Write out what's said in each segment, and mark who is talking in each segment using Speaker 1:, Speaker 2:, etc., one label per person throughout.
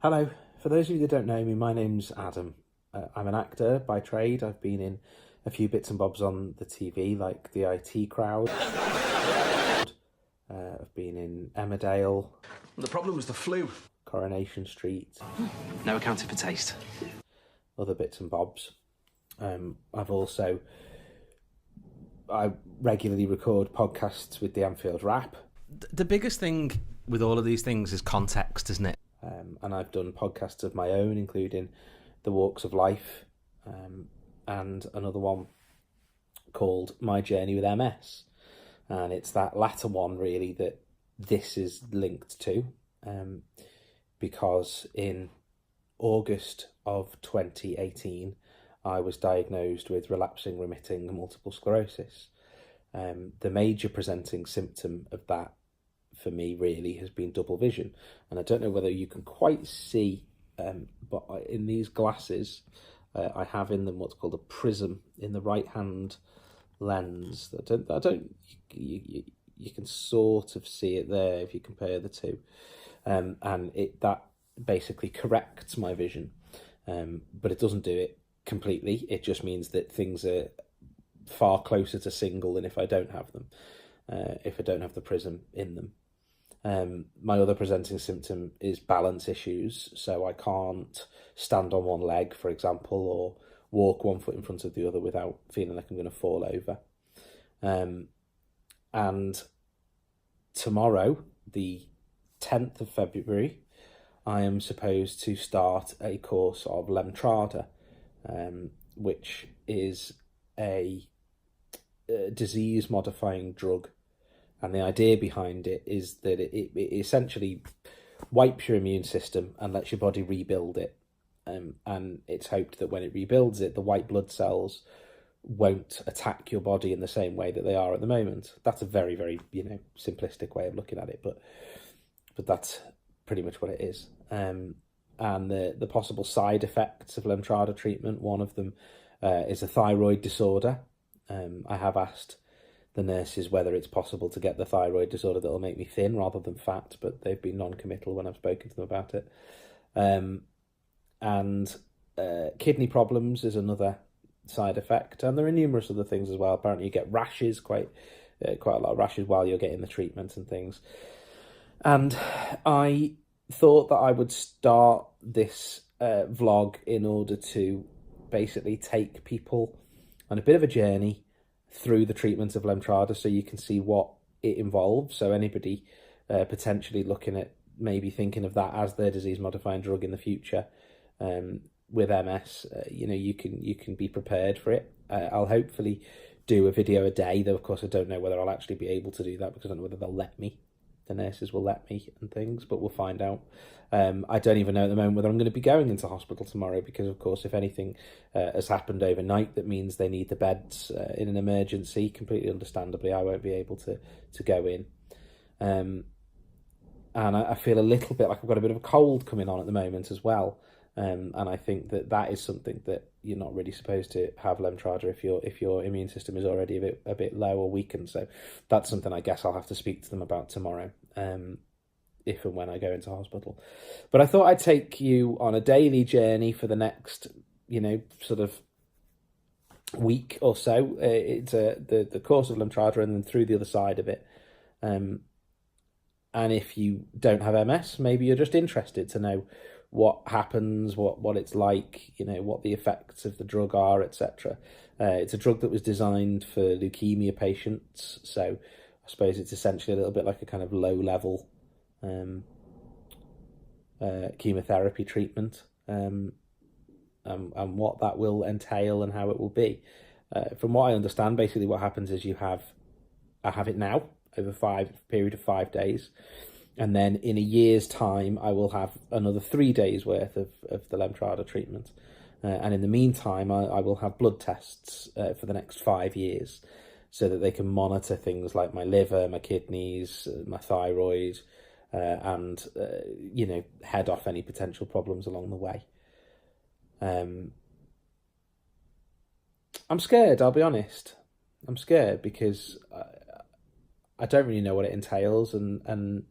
Speaker 1: Hello. For those of you that don't know me, my name's Adam. I'm an actor by trade. I've been in a few bits and bobs on the TV, like The IT Crowd. I've been in Emmerdale,
Speaker 2: The problem was the flu.
Speaker 1: Coronation Street,
Speaker 2: No accounting for taste.
Speaker 1: other bits and bobs. I regularly record podcasts with the Anfield Rap.
Speaker 3: The biggest thing with all of these things is context, isn't it?
Speaker 1: And I've done podcasts of my own, including The Walks of Life, and another one called My Journey with MS. And it's that latter one, really, that this is linked to, because in August of 2018, I was diagnosed with relapsing remitting multiple sclerosis. The major presenting symptom of that for me really has been double vision, and I don't know whether you can quite see, but in these glasses I have in them what's called a prism in the right hand lens. You can sort of see it there if you compare the two, and that basically corrects my vision, but it doesn't do it completely. It just means that things are far closer to single than if I don't have them, if I don't have the prism in them. My other presenting symptom is balance issues, so I can't stand on one leg, for example, or walk one foot in front of the other without feeling like I'm going to fall over. And tomorrow, the 10th of February, I am supposed to start a course of Lemtrada, which is a disease-modifying drug. And the idea behind it is that it essentially wipes your immune system and lets your body rebuild it. And it's hoped that when it rebuilds it, the white blood cells won't attack your body in the same way that they are at the moment. That's a very, very, simplistic way of looking at it, but that's pretty much what it is. And the possible side effects of Lemtrada treatment, one of them is a thyroid disorder. I have asked the nurses whether it's possible to get the thyroid disorder that'll make me thin rather than fat, but they've been non-committal when I've spoken to them about it. And kidney problems is another side effect, and there are numerous other things as well. Apparently you get rashes, quite a lot of rashes while you're getting the treatment and things. And I thought that I would start this vlog in order to basically take people on a bit of a journey through the treatment of Lemtrada, so you can see what it involves. So anybody potentially looking at maybe thinking of that as their disease-modifying drug in the future with MS, you can be prepared for it. I'll hopefully do a video a day, though of course I don't know whether I'll actually be able to do that, because I don't know whether they'll let me. The nurses will let me and things, but we'll find out. I don't even know at the moment whether I'm going to be going into hospital tomorrow, because of course if anything has happened overnight that means they need the beds in an emergency, completely understandably I won't be able to go in. And I feel a little bit like I've got a bit of a cold coming on at the moment as well. And I think that is something that you're not really supposed to have Lemtrada if your immune system is already a bit low or weakened. So that's something I guess I'll have to speak to them about tomorrow, if and when I go into hospital. But I thought I'd take you on a daily journey for the next, sort of week or so. It's the course of Lemtrada and then through the other side of it. And if you don't have MS, maybe you're just interested to know what happens, what it's like, what the effects of the drug are, etc. It's a drug that was designed for leukemia patients, so I suppose it's essentially a little bit like a kind of low-level chemotherapy treatment, and what that will entail and how it will be. From what I understand, basically what happens is I have it now over a period of 5 days. And then in a year's time, I will have another 3 days worth of the Lemtrada treatment. And in the meantime, I will have blood tests for the next 5 years, so that they can monitor things like my liver, my kidneys, my thyroid, and, head off any potential problems along the way. I'm scared, I'll be honest. I'm scared because I don't really know what it entails, and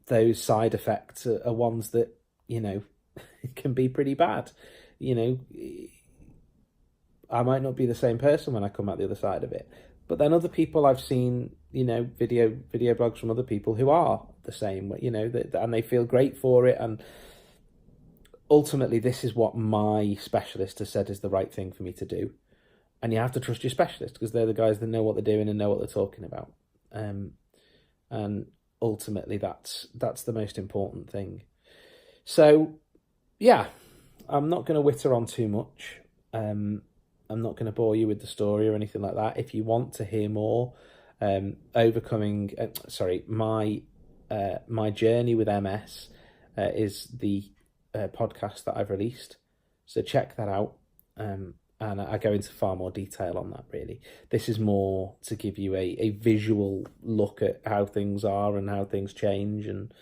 Speaker 1: those side effects are ones that, you know, can be pretty bad. You know, I might not be the same person when I come out the other side of it, but then other people I've seen, you know, video blogs from other people who are the same, you know, and they feel great for it. And ultimately, this is what my specialist has said is the right thing for me to do. And you have to trust your specialist, because they're the guys that know what they're doing and know what they're talking about. And ultimately, that's the most important thing. So, yeah, I'm not going to witter on too much. I'm not going to bore you with the story or anything like that. If you want to hear more, my journey with MS is the podcast that I've released. So check that out. And I go into far more detail on that, really. This is more to give you a visual look at how things are and how things change and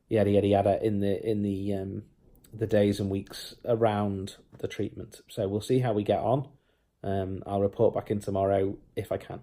Speaker 1: yada, yada, yada in the days and weeks around the treatment. So we'll see how we get on. I'll report back in tomorrow if I can.